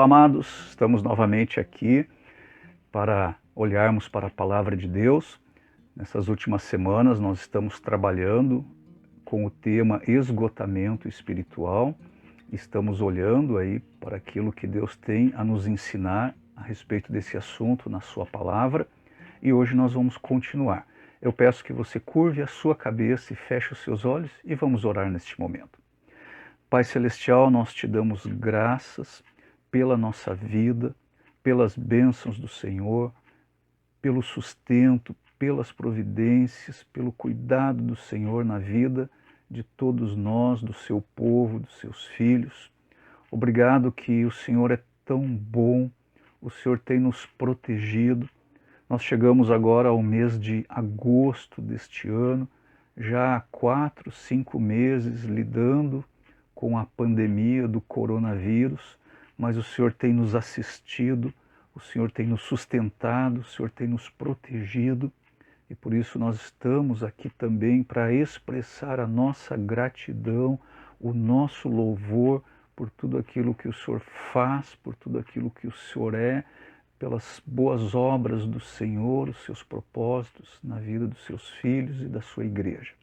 Olá, amados, estamos novamente aqui para olharmos para a Palavra de Deus. Nessas últimas semanas nós estamos trabalhando com o tema esgotamento espiritual. Estamos olhando aí para aquilo que Deus tem a nos ensinar a respeito desse assunto na sua Palavra. E hoje nós vamos continuar. Eu peço que você curve a sua cabeça e feche os seus olhos e vamos orar neste momento. Pai Celestial, nós te damos graças pela nossa vida, pelas bênçãos do Senhor, pelo sustento, pelas providências, pelo cuidado do Senhor na vida de todos nós, do seu povo, dos seus filhos. Obrigado que o Senhor é tão bom, o Senhor tem nos protegido. Nós chegamos agora ao mês de agosto deste ano, já há 4, 5 meses lidando com a pandemia do coronavírus, mas o Senhor tem nos assistido, o Senhor tem nos sustentado, o Senhor tem nos protegido, e por isso nós estamos aqui também para expressar a nossa gratidão, o nosso louvor por tudo aquilo que o Senhor faz, por tudo aquilo que o Senhor é, pelas boas obras do Senhor, os seus propósitos na vida dos seus filhos e da sua igreja.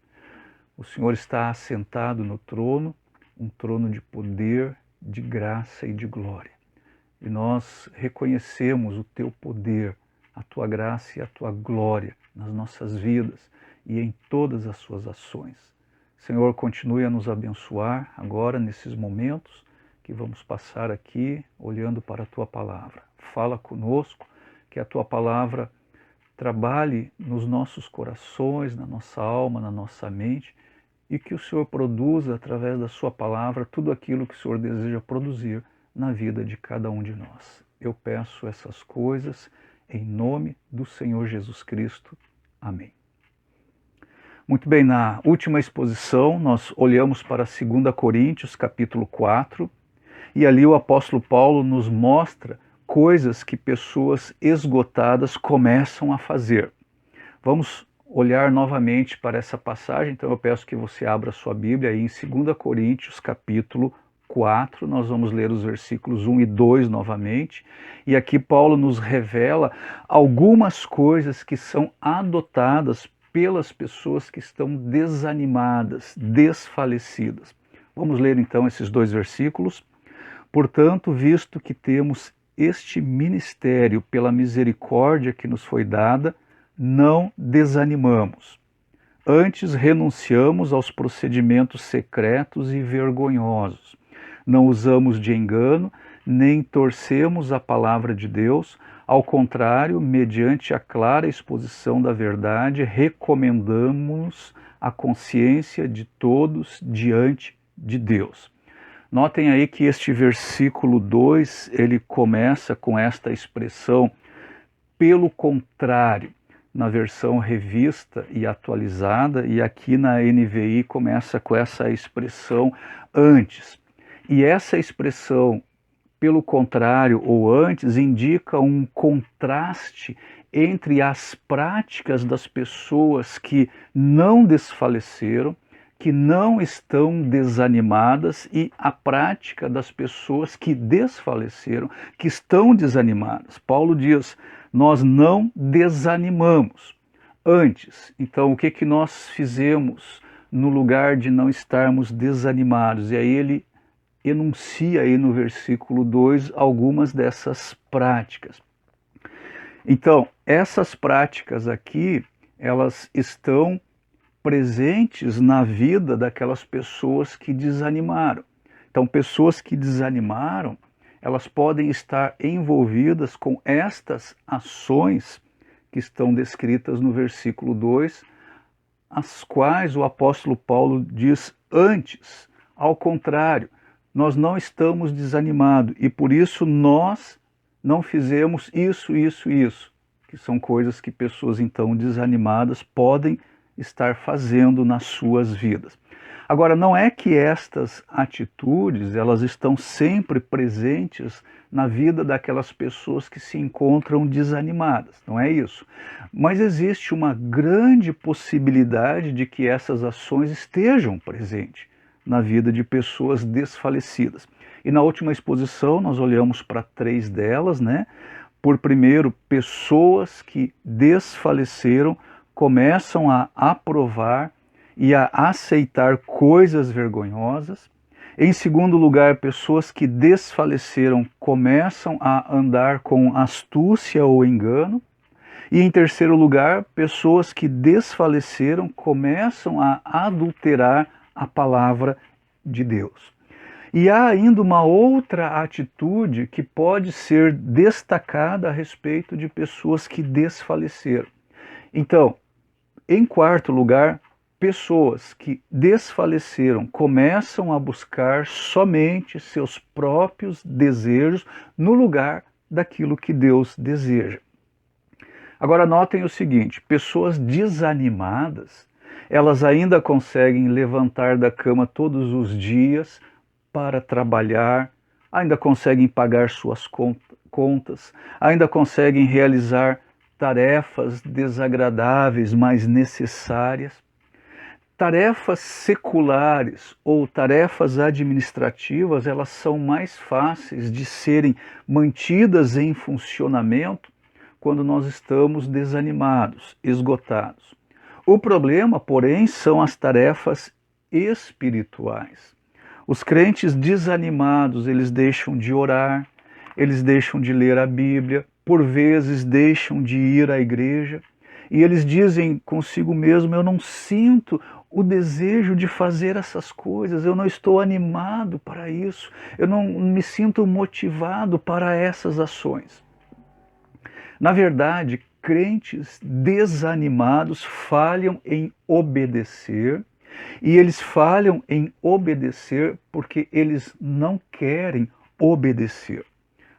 O Senhor está assentado no trono, um trono de poder, de graça e de glória. E nós reconhecemos o teu poder, a tua graça e a tua glória nas nossas vidas e em todas as suas ações. Senhor, continue a nos abençoar agora nesses momentos que vamos passar aqui olhando para a tua palavra. Fala conosco, que a tua palavra trabalhe nos nossos corações, na nossa alma, na nossa mente, e que o Senhor produza, através da sua palavra, tudo aquilo que o Senhor deseja produzir na vida de cada um de nós. Eu peço essas coisas em nome do Senhor Jesus Cristo. Amém. Muito bem, na última exposição nós olhamos para 2 Coríntios, capítulo 4, e ali o apóstolo Paulo nos mostra coisas que pessoas esgotadas começam a fazer. Vamos olhar novamente para essa passagem, então eu peço que você abra sua Bíblia aí em 2 Coríntios, capítulo 4, nós vamos ler os versículos 1 e 2 novamente, e aqui Paulo nos revela algumas coisas que são adotadas pelas pessoas que estão desanimadas, desfalecidas. Vamos ler então esses 2 versículos. Portanto, visto que temos este ministério pela misericórdia que nos foi dada, não desanimamos. Antes renunciamos aos procedimentos secretos e vergonhosos. Não usamos de engano, nem torcemos a palavra de Deus. Ao contrário, mediante a clara exposição da verdade, recomendamos a consciência de todos diante de Deus. Notem aí que este versículo 2, ele começa com esta expressão, pelo contrário, na versão revista e atualizada, e aqui na NVI começa com essa expressão antes. E essa expressão, pelo contrário ou antes, indica um contraste entre as práticas das pessoas que não desfaleceram, que não estão desanimadas, e a prática das pessoas que desfaleceram, que estão desanimadas. Paulo diz, nós não desanimamos. Antes, então, o que nós fizemos no lugar de não estarmos desanimados? E aí ele enuncia aí no versículo 2 algumas dessas práticas. Então, essas práticas aqui, elas estão presentes na vida daquelas pessoas que desanimaram. Então, pessoas que desanimaram, elas podem estar envolvidas com estas ações que estão descritas no versículo 2, as quais o apóstolo Paulo diz antes. Ao contrário, nós não estamos desanimados e por isso nós não fizemos isso, que são coisas que pessoas então desanimadas podem estar fazendo nas suas vidas. Agora, não é que estas atitudes, elas estão sempre presentes na vida daquelas pessoas que se encontram desanimadas, não é isso. Mas existe uma grande possibilidade de que essas ações estejam presentes na vida de pessoas desfalecidas. E na última exposição nós olhamos para 3 delas, né? Por primeiro, pessoas que desfaleceram começam a aprovar e a aceitar coisas vergonhosas. Em segundo lugar, pessoas que desfaleceram começam a andar com astúcia ou engano. E em terceiro lugar, pessoas que desfaleceram começam a adulterar a palavra de Deus. E há ainda uma outra atitude que pode ser destacada a respeito de pessoas que desfaleceram. Então, em quarto lugar, pessoas que desfaleceram começam a buscar somente seus próprios desejos no lugar daquilo que Deus deseja. Agora notem o seguinte, pessoas desanimadas, elas ainda conseguem levantar da cama todos os dias para trabalhar, ainda conseguem pagar suas contas, ainda conseguem realizar tarefas desagradáveis, mas necessárias. Tarefas seculares ou tarefas administrativas, elas são mais fáceis de serem mantidas em funcionamento quando nós estamos desanimados, esgotados. O problema, porém, são as tarefas espirituais. Os crentes desanimados, eles deixam de orar, eles deixam de ler a Bíblia, por vezes deixam de ir à igreja, e eles dizem consigo mesmo, eu não sinto o desejo de fazer essas coisas, eu não estou animado para isso, eu não me sinto motivado para essas ações. Na verdade, crentes desanimados falham em obedecer, e eles falham em obedecer porque eles não querem obedecer.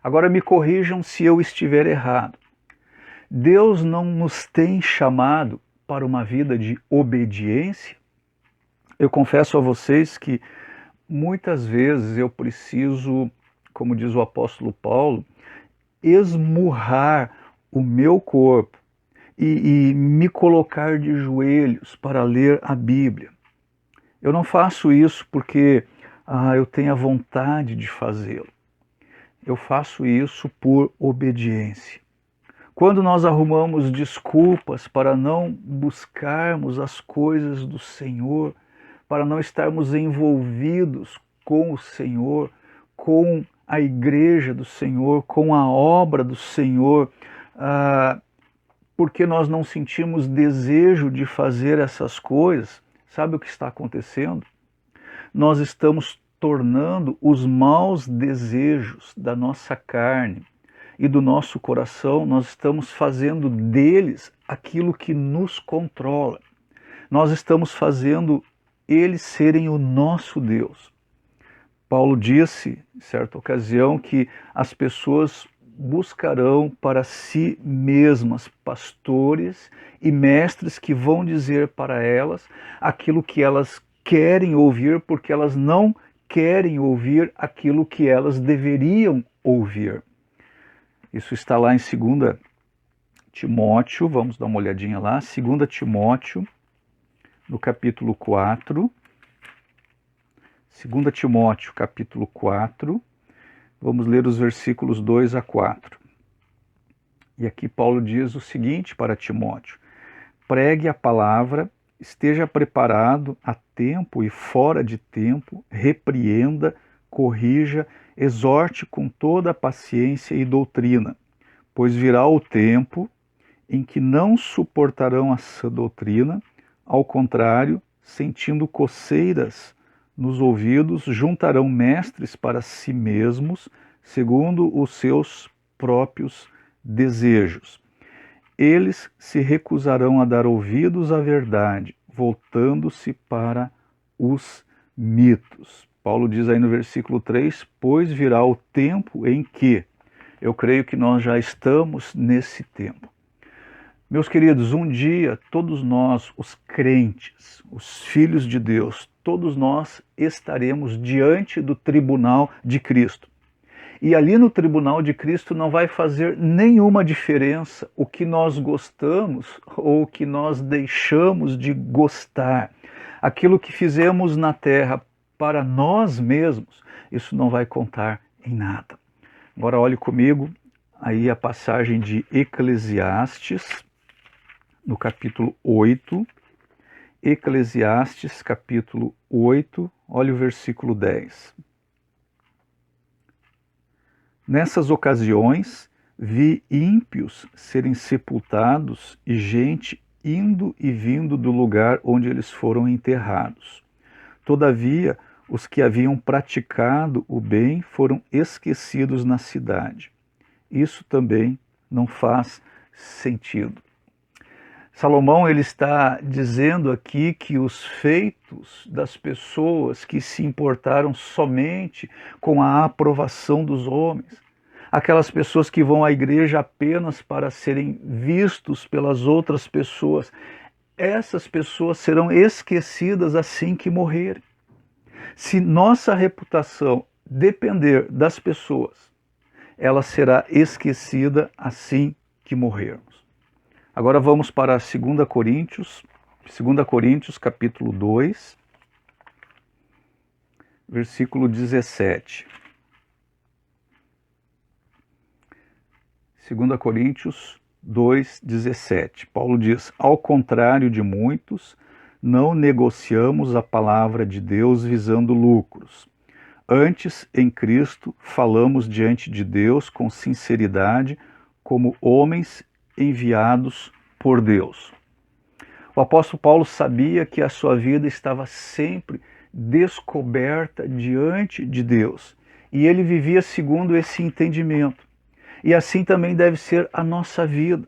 Agora me corrijam se eu estiver errado. Deus não nos tem chamado para uma vida de obediência? Eu confesso a vocês que muitas vezes eu preciso, como diz o apóstolo Paulo, esmurrar o meu corpo e me colocar de joelhos para ler a Bíblia. Eu não faço isso porque eu tenho a vontade de fazê-lo. Eu faço isso por obediência. Quando nós arrumamos desculpas para não buscarmos as coisas do Senhor, para não estarmos envolvidos com o Senhor, com a igreja do Senhor, com a obra do Senhor, porque nós não sentimos desejo de fazer essas coisas, sabe o que está acontecendo? Nós estamos tornando os maus desejos da nossa carne e do nosso coração, nós estamos fazendo deles aquilo que nos controla. Nós estamos fazendo eles serem o nosso Deus. Paulo disse, em certa ocasião, que as pessoas buscarão para si mesmas pastores e mestres que vão dizer para elas aquilo que elas querem ouvir, porque elas não querem ouvir aquilo que elas deveriam ouvir. Isso está lá em 2 Timóteo, vamos dar uma olhadinha lá, 2 Timóteo, no capítulo 4. 2 Timóteo, capítulo 4, vamos ler os versículos 2 a 4. E aqui Paulo diz o seguinte para Timóteo: pregue a palavra, esteja preparado a tempo e fora de tempo, repreenda, corrija, exorte com toda a paciência e doutrina, pois virá o tempo em que não suportarão a sã doutrina, ao contrário, sentindo coceiras nos ouvidos, juntarão mestres para si mesmos, segundo os seus próprios desejos. Eles se recusarão a dar ouvidos à verdade, voltando-se para os mitos. Paulo diz aí no versículo 3, pois virá o tempo em que, eu creio que nós já estamos nesse tempo. Meus queridos, um dia todos nós, os crentes, os filhos de Deus, todos nós estaremos diante do tribunal de Cristo. E ali no tribunal de Cristo não vai fazer nenhuma diferença o que nós gostamos ou o que nós deixamos de gostar. Aquilo que fizemos na terra para nós mesmos, isso não vai contar em nada. Agora olhe comigo aí a passagem de Eclesiastes, no capítulo 8, Eclesiastes, capítulo 8, olha o versículo 10. Nessas ocasiões, vi ímpios serem sepultados e gente indo e vindo do lugar onde eles foram enterrados. Todavia, os que haviam praticado o bem foram esquecidos na cidade. Isso também não faz sentido. Salomão ele está dizendo aqui que os feitos das pessoas que se importaram somente com a aprovação dos homens, aquelas pessoas que vão à igreja apenas para serem vistos pelas outras pessoas, essas pessoas serão esquecidas assim que morrerem. Se nossa reputação depender das pessoas, ela será esquecida assim que morrermos. Agora vamos para 2 Coríntios, capítulo 2, versículo 17. 2 Coríntios 2, 17. Paulo diz: ao contrário de muitos, não negociamos a palavra de Deus visando lucros. Antes, em Cristo, falamos diante de Deus com sinceridade, como homens enviados por Deus. O apóstolo Paulo sabia que a sua vida estava sempre descoberta diante de Deus, e ele vivia segundo esse entendimento. E assim também deve ser a nossa vida.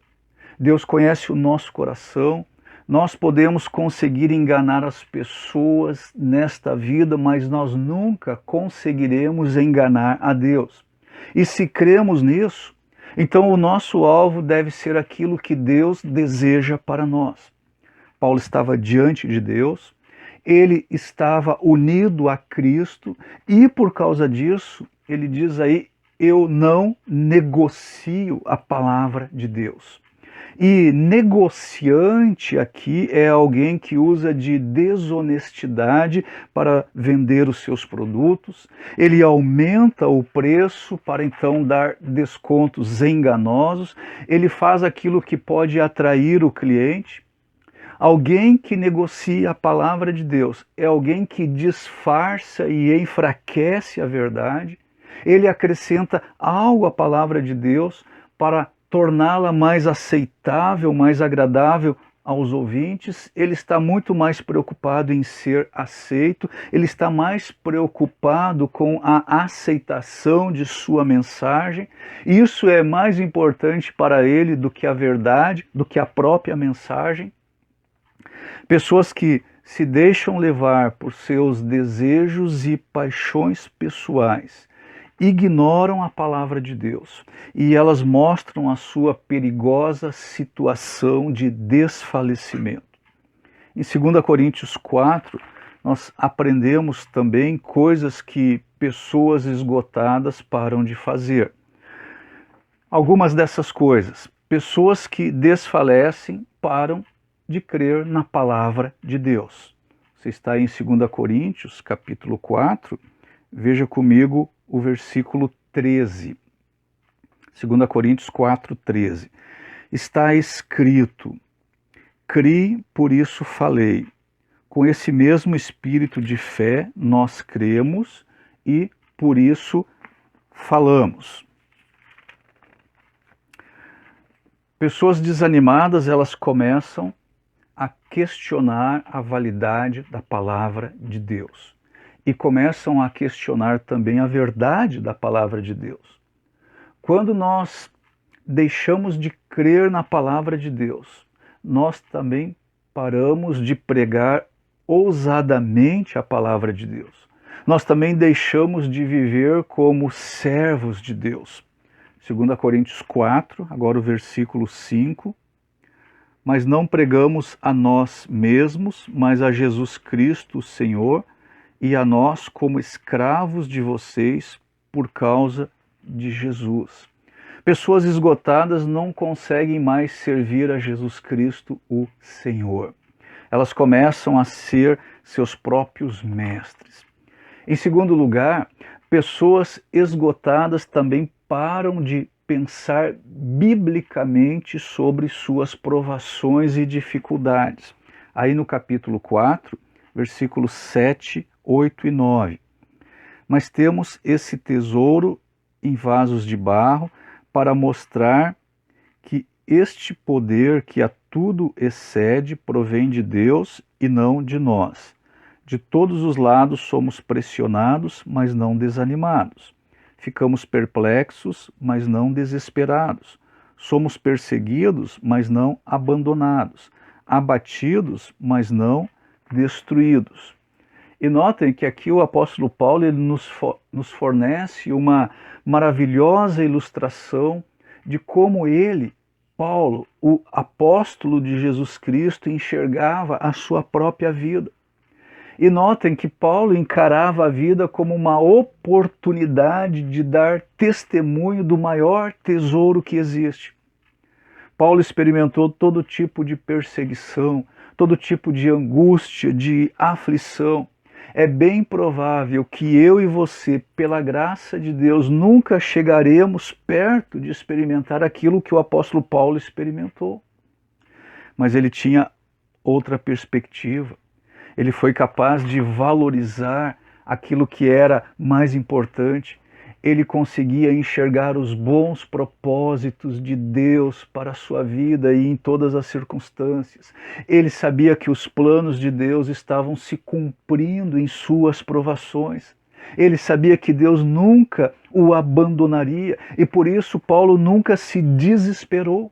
Deus conhece o nosso coração, nós podemos conseguir enganar as pessoas nesta vida, mas nós nunca conseguiremos enganar a Deus. E se cremos nisso, então o nosso alvo deve ser aquilo que Deus deseja para nós. Paulo estava diante de Deus, ele estava unido a Cristo e por causa disso, ele diz aí, eu não negocio a palavra de Deus. E negociante aqui é alguém que usa de desonestidade para vender os seus produtos, ele aumenta o preço para então dar descontos enganosos, ele faz aquilo que pode atrair o cliente. Alguém que negocia a palavra de Deus é alguém que disfarça e enfraquece a verdade, ele acrescenta algo à palavra de Deus para torná-la mais aceitável, mais agradável aos ouvintes, ele está muito mais preocupado em ser aceito, ele está mais preocupado com a aceitação de sua mensagem. Isso é mais importante para ele do que a verdade, do que a própria mensagem. Pessoas que se deixam levar por seus desejos e paixões pessoais ignoram a palavra de Deus e elas mostram a sua perigosa situação de desfalecimento. Em 2 Coríntios 4, nós aprendemos também coisas que pessoas esgotadas param de fazer. Algumas dessas coisas, pessoas que desfalecem param de crer na palavra de Deus. Você está em 2 Coríntios, capítulo 4, veja comigo o versículo 13. 2 Coríntios 4, 13. Está escrito: cri, por isso falei. Com esse mesmo espírito de fé nós cremos e por isso falamos. Pessoas desanimadas, elas começam a questionar a validade da palavra de Deus. E começam a questionar também a verdade da palavra de Deus. Quando nós deixamos de crer na palavra de Deus, nós também paramos de pregar ousadamente a palavra de Deus. Nós também deixamos de viver como servos de Deus. 2 Coríntios 4, agora o versículo 5. Mas não pregamos a nós mesmos, mas a Jesus Cristo, o Senhor, e a nós como escravos de vocês por causa de Jesus. Pessoas esgotadas não conseguem mais servir a Jesus Cristo, o Senhor. Elas começam a ser seus próprios mestres. Em segundo lugar, pessoas esgotadas também param de pensar biblicamente sobre suas provações e dificuldades. Aí no capítulo 4, versículos 7, 8 e 9. Mas temos esse tesouro em vasos de barro para mostrar que este poder que a tudo excede provém de Deus e não de nós. De todos os lados somos pressionados, mas não desanimados. Ficamos perplexos, mas não desesperados. Somos perseguidos, mas não abandonados. Abatidos, mas não destruídos. E notem que aqui o apóstolo Paulo ele nos fornece uma maravilhosa ilustração de como ele, Paulo, o apóstolo de Jesus Cristo, enxergava a sua própria vida. E notem que Paulo encarava a vida como uma oportunidade de dar testemunho do maior tesouro que existe. Paulo experimentou todo tipo de perseguição, todo tipo de angústia, de aflição. É bem provável que eu e você, pela graça de Deus, nunca chegaremos perto de experimentar aquilo que o apóstolo Paulo experimentou. Mas ele tinha outra perspectiva. Ele foi capaz de valorizar aquilo que era mais importante. Ele conseguia enxergar os bons propósitos de Deus para a sua vida e em todas as circunstâncias. Ele sabia que os planos de Deus estavam se cumprindo em suas provações. Ele sabia que Deus nunca o abandonaria e por isso Paulo nunca se desesperou.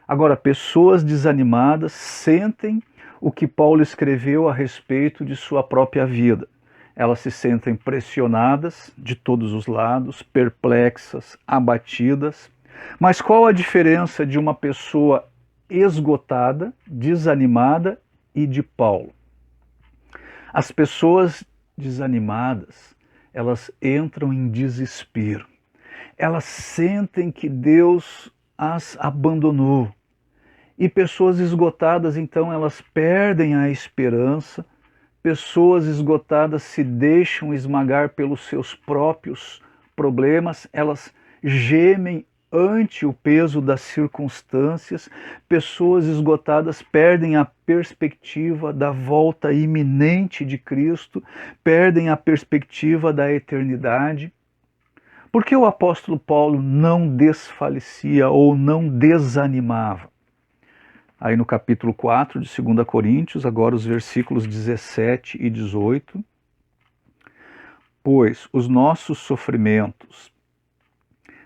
Agora, pessoas desanimadas sentem o que Paulo escreveu a respeito de sua própria vida. Elas se sentem pressionadas de todos os lados, perplexas, abatidas. Mas qual a diferença de uma pessoa esgotada, desanimada e de Paulo? As pessoas desanimadas, elas entram em desespero. Elas sentem que Deus as abandonou. E pessoas esgotadas, então, elas perdem a esperança. Pessoas esgotadas se deixam esmagar pelos seus próprios problemas, elas gemem ante o peso das circunstâncias. Pessoas esgotadas perdem a perspectiva da volta iminente de Cristo, perdem a perspectiva da eternidade. Por que o apóstolo Paulo não desfalecia ou não desanimava? Aí no capítulo 4 de 2 Coríntios, agora os versículos 17 e 18. Pois os nossos sofrimentos,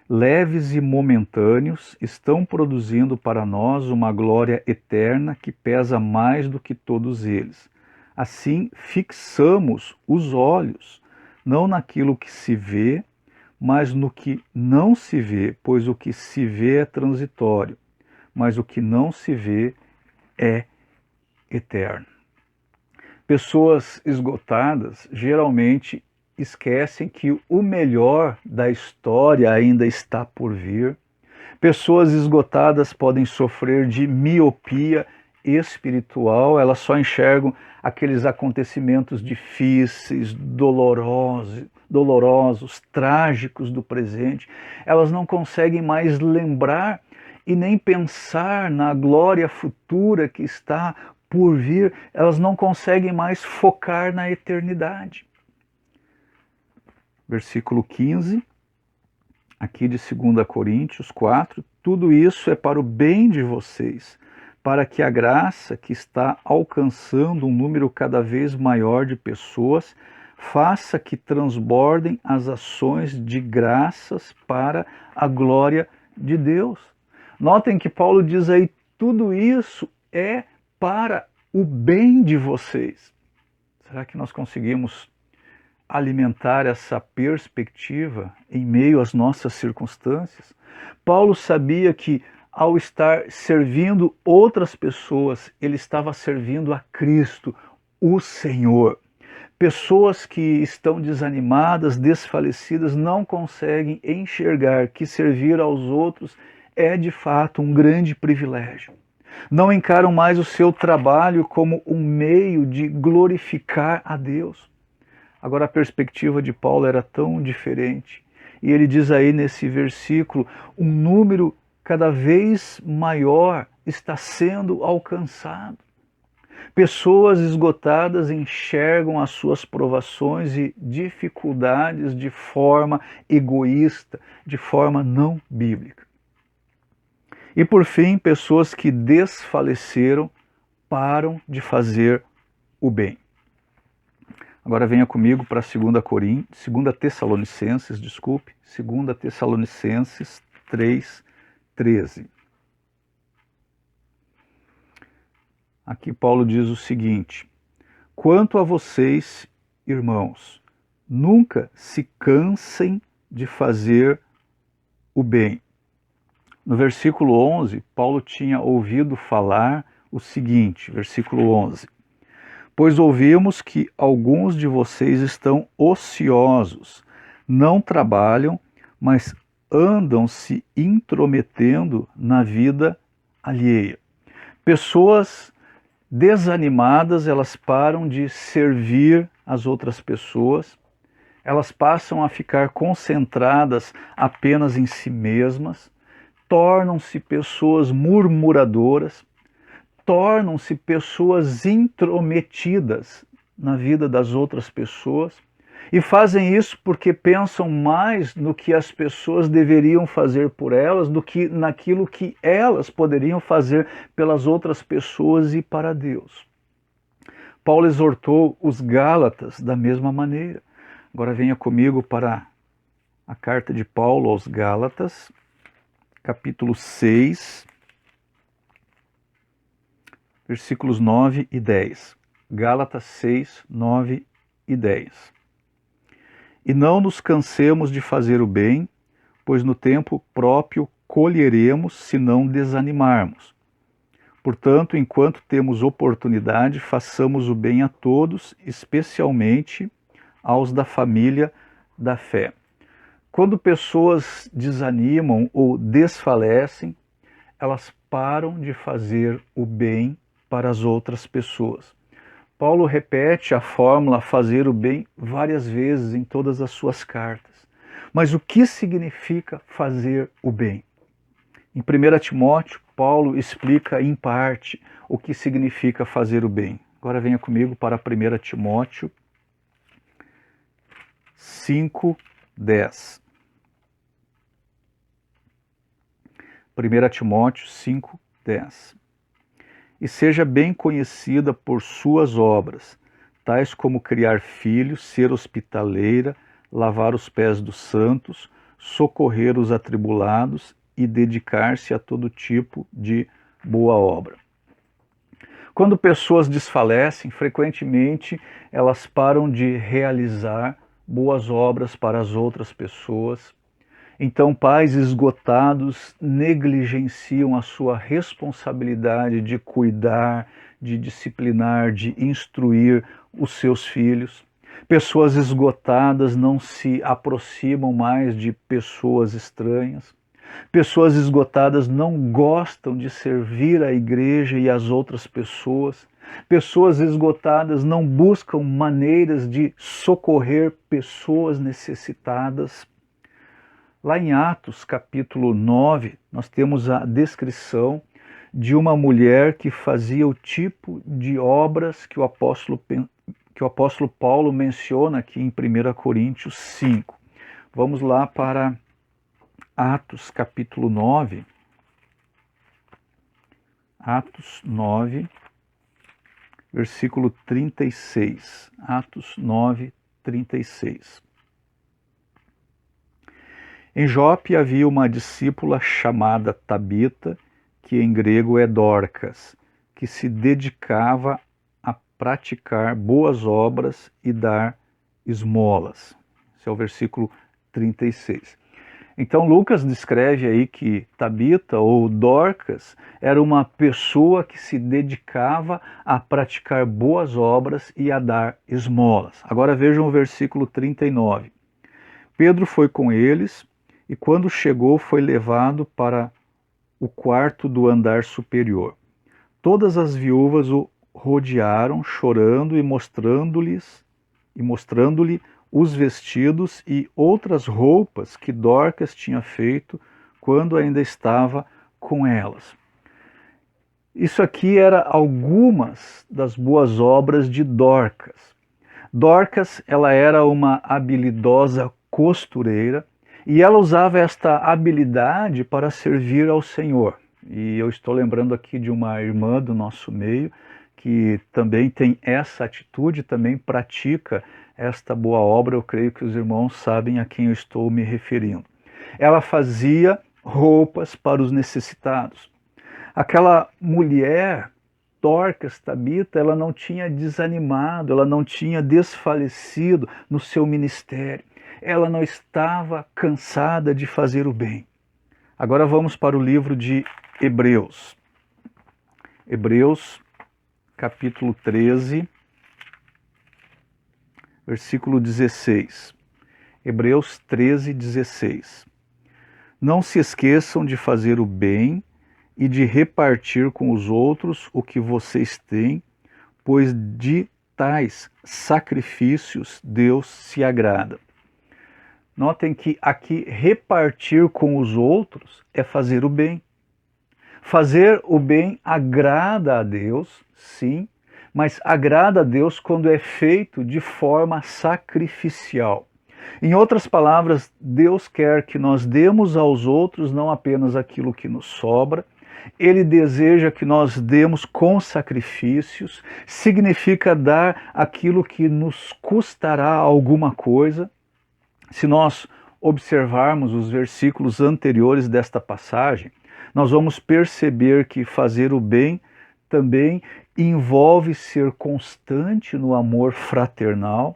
leves e momentâneos, estão produzindo para nós uma glória eterna que pesa mais do que todos eles. Assim, fixamos os olhos, não naquilo que se vê, mas no que não se vê, pois o que se vê é transitório, mas o que não se vê é eterno. Pessoas esgotadas geralmente esquecem que o melhor da história ainda está por vir. Pessoas esgotadas podem sofrer de miopia espiritual, elas só enxergam aqueles acontecimentos difíceis, dolorosos, trágicos do presente. Elas não conseguem mais lembrar e nem pensar na glória futura que está por vir. Elas não conseguem mais focar na eternidade. Versículo 15, aqui de 2 Coríntios 4, tudo isso é para o bem de vocês, para que a graça que está alcançando um número cada vez maior de pessoas faça que transbordem as ações de graças para a glória de Deus. Notem que Paulo diz aí, tudo isso é para o bem de vocês. Será que nós conseguimos alimentar essa perspectiva em meio às nossas circunstâncias? Paulo sabia que ao estar servindo outras pessoas, ele estava servindo a Cristo, o Senhor. Pessoas que estão desanimadas, desfalecidas, não conseguem enxergar que servir aos outros é de fato um grande privilégio. Não encaram mais o seu trabalho como um meio de glorificar a Deus. Agora a perspectiva de Paulo era tão diferente. E ele diz aí nesse versículo, um número cada vez maior está sendo alcançado. Pessoas esgotadas enxergam as suas provações e dificuldades de forma egoísta, de forma não bíblica. E por fim, pessoas que desfaleceram param de fazer o bem. Agora venha comigo para 2 Tessalonicenses 3:13. Aqui Paulo diz o seguinte: quanto a vocês, irmãos, nunca se cansem de fazer o bem. No versículo 11, Paulo tinha ouvido falar o seguinte, versículo 11: pois ouvimos que alguns de vocês estão ociosos, não trabalham, mas andam se intrometendo na vida alheia. Pessoas desanimadas, elas param de servir as outras pessoas, elas passam a ficar concentradas apenas em si mesmas, tornam-se pessoas murmuradoras, tornam-se pessoas intrometidas na vida das outras pessoas e fazem isso porque pensam mais no que as pessoas deveriam fazer por elas do que naquilo que elas poderiam fazer pelas outras pessoas e para Deus. Paulo exortou os Gálatas da mesma maneira. Agora venha comigo para a carta de Paulo aos Gálatas, capítulo 6, versículos 9 e 10. Gálatas 6, 9 e 10. E não nos cansemos de fazer o bem, pois no tempo próprio colheremos se não desanimarmos. Portanto, enquanto temos oportunidade, façamos o bem a todos, especialmente aos da família da fé. Quando pessoas desanimam ou desfalecem, elas param de fazer o bem para as outras pessoas. Paulo repete a fórmula fazer o bem várias vezes em todas as suas cartas. Mas o que significa fazer o bem? Em 1 Timóteo, Paulo explica em parte o que significa fazer o bem. Agora venha comigo para 1 Timóteo 5:10. 1 Timóteo 5:10. E seja bem conhecida por suas obras, tais como criar filhos, ser hospitaleira, lavar os pés dos santos, socorrer os atribulados e dedicar-se a todo tipo de boa obra. Quando pessoas desfalecem, frequentemente elas param de realizar boas obras para as outras pessoas. Então, pais esgotados negligenciam a sua responsabilidade de cuidar, de disciplinar, de instruir os seus filhos. Pessoas esgotadas não se aproximam mais de pessoas estranhas. Pessoas esgotadas não gostam de servir a igreja e as outras pessoas. Pessoas esgotadas não buscam maneiras de socorrer pessoas necessitadas. Lá em Atos, capítulo 9, nós temos a descrição de uma mulher que fazia o tipo de obras que o apóstolo Paulo menciona aqui em 1 Coríntios 5. Vamos lá para Atos, capítulo 9. Atos 9, versículo 36. Atos 9, 36. Em Jope havia uma discípula chamada Tabita, que em grego é Dorcas, que se dedicava a praticar boas obras e dar esmolas. Esse é o versículo 36. Então Lucas descreve aí que Tabita ou Dorcas era uma pessoa que se dedicava a praticar boas obras e a dar esmolas. Agora vejam o versículo 39. Pedro foi com eles e quando chegou foi levado para o quarto do andar superior. Todas as viúvas o rodearam, chorando e mostrando-lhes e mostrando-lhe os vestidos e outras roupas que Dorcas tinha feito quando ainda estava com elas. Isso aqui era algumas das boas obras de Dorcas. Dorcas, ela era uma habilidosa costureira e ela usava esta habilidade para servir ao Senhor. E eu estou lembrando aqui de uma irmã do nosso meio que também tem essa atitude, também pratica esta boa obra. Eu creio que os irmãos sabem a quem eu estou me referindo. Ela fazia roupas para os necessitados. Aquela mulher, Dorcas, Tabita, ela não tinha desanimado, ela não tinha desfalecido no seu ministério. Ela não estava cansada de fazer o bem. Agora vamos para o livro de Hebreus. Hebreus, capítulo 13, versículo 16. Hebreus 13, 16. Não se esqueçam de fazer o bem e de repartir com os outros o que vocês têm, pois de tais sacrifícios Deus se agrada. Notem que aqui repartir com os outros é fazer o bem. Fazer o bem agrada a Deus, sim, mas agrada a Deus quando é feito de forma sacrificial. Em outras palavras, Deus quer que nós demos aos outros não apenas aquilo que nos sobra, Ele deseja que nós demos com sacrifícios, significa dar aquilo que nos custará alguma coisa. Se nós observarmos os versículos anteriores desta passagem, nós vamos perceber que fazer o bem também envolve ser constante no amor fraternal,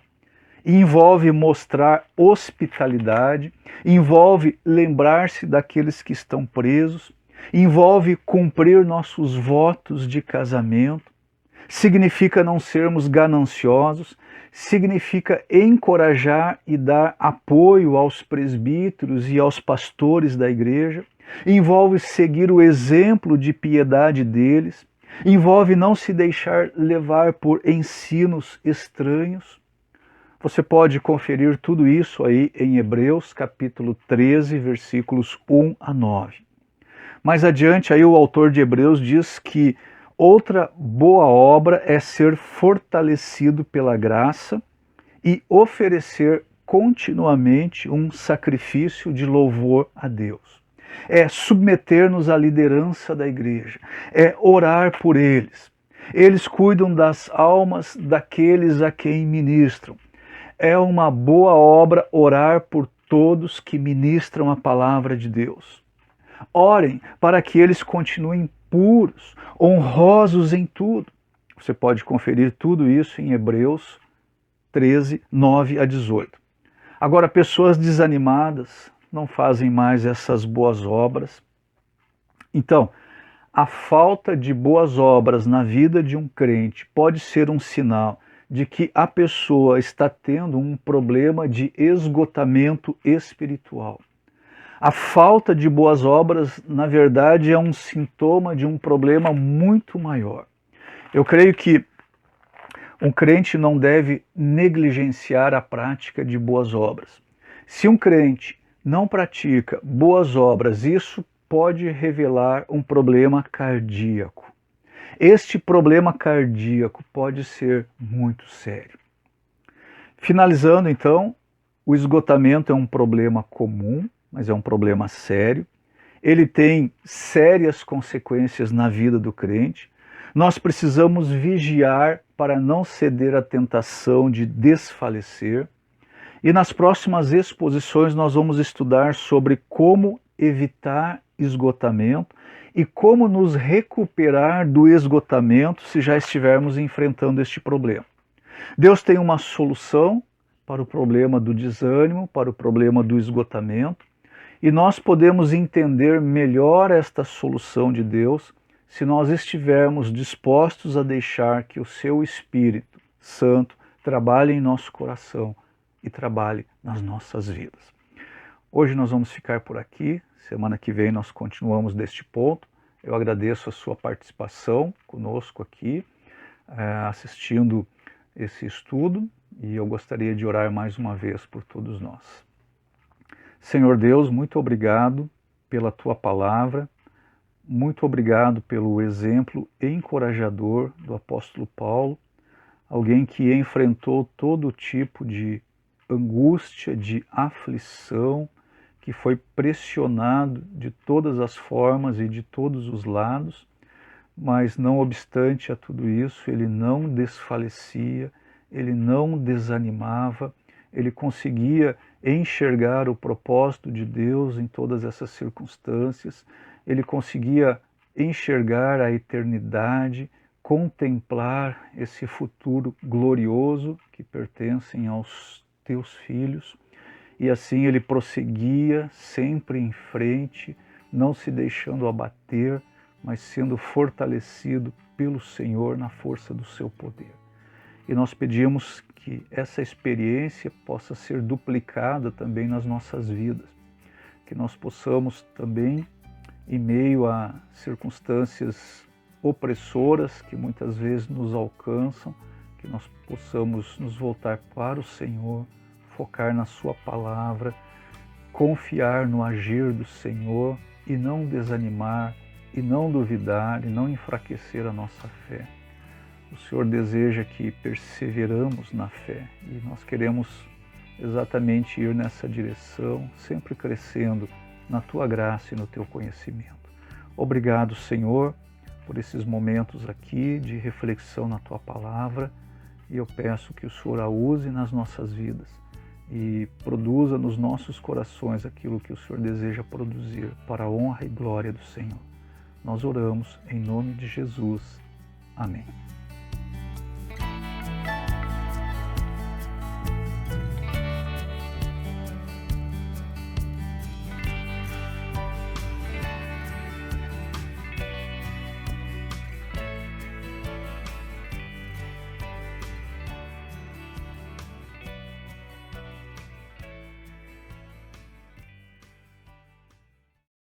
envolve mostrar hospitalidade, envolve lembrar-se daqueles que estão presos, envolve cumprir nossos votos de casamento, significa não sermos gananciosos, significa encorajar e dar apoio aos presbíteros e aos pastores da igreja, envolve seguir o exemplo de piedade deles, envolve não se deixar levar por ensinos estranhos. Você pode conferir tudo isso aí em Hebreus capítulo 13, versículos 1 a 9. Mais adiante, aí o autor de Hebreus diz que outra boa obra é ser fortalecido pela graça e oferecer continuamente um sacrifício de louvor a Deus. É submeter-nos à liderança da igreja, é orar por eles. Eles cuidam das almas daqueles a quem ministram. É uma boa obra orar por todos que ministram a palavra de Deus. Orem para que eles continuem puros, honrosos em tudo. Você pode conferir tudo isso em Hebreus 13, 9 a 18. Agora, pessoas desanimadas não fazem mais essas boas obras. Então, a falta de boas obras na vida de um crente pode ser um sinal de que a pessoa está tendo um problema de esgotamento espiritual. A falta de boas obras, na verdade, é um sintoma de um problema muito maior. Eu creio que um crente não deve negligenciar a prática de boas obras. Se um crente não pratica boas obras, isso pode revelar um problema cardíaco. Este problema cardíaco pode ser muito sério. Finalizando, então, o esgotamento é um problema comum, mas é um problema sério. Ele tem sérias consequências na vida do crente. Nós precisamos vigiar para não ceder à tentação de desfalecer. E nas próximas exposições nós vamos estudar sobre como evitar esgotamento e como nos recuperar do esgotamento se já estivermos enfrentando este problema. Deus tem uma solução para o problema do desânimo, para o problema do esgotamento, e nós podemos entender melhor esta solução de Deus se nós estivermos dispostos a deixar que o seu Espírito Santo trabalhe em nosso coração e trabalhe nas nossas vidas. Hoje nós vamos ficar por aqui, semana que vem nós continuamos deste ponto. Eu agradeço a sua participação conosco aqui, assistindo esse estudo. E eu gostaria de orar mais uma vez por todos nós. Senhor Deus, muito obrigado pela Tua palavra, muito obrigado pelo exemplo encorajador do apóstolo Paulo, alguém que enfrentou todo tipo de angústia, de aflição, que foi pressionado de todas as formas e de todos os lados, mas não obstante a tudo isso, ele não desfalecia, ele não desanimava, ele conseguia enxergar o propósito de Deus em todas essas circunstâncias, ele conseguia enxergar a eternidade, contemplar esse futuro glorioso que pertencem aos teus filhos, e assim ele prosseguia sempre em frente, não se deixando abater, mas sendo fortalecido pelo Senhor na força do seu poder. E nós pedimos que essa experiência possa ser duplicada também nas nossas vidas, que nós possamos também, em meio a circunstâncias opressoras que muitas vezes nos alcançam, que nós possamos nos voltar para o Senhor, focar na sua palavra, confiar no agir do Senhor e não desanimar, e não duvidar, e não enfraquecer a nossa fé. O Senhor deseja que perseveramos na fé e nós queremos exatamente ir nessa direção, sempre crescendo na Tua graça e no Teu conhecimento. Obrigado, Senhor, por esses momentos aqui de reflexão na Tua palavra, e eu peço que o Senhor a use nas nossas vidas e produza nos nossos corações aquilo que o Senhor deseja produzir para a honra e glória do Senhor. Nós oramos em nome de Jesus. Amém.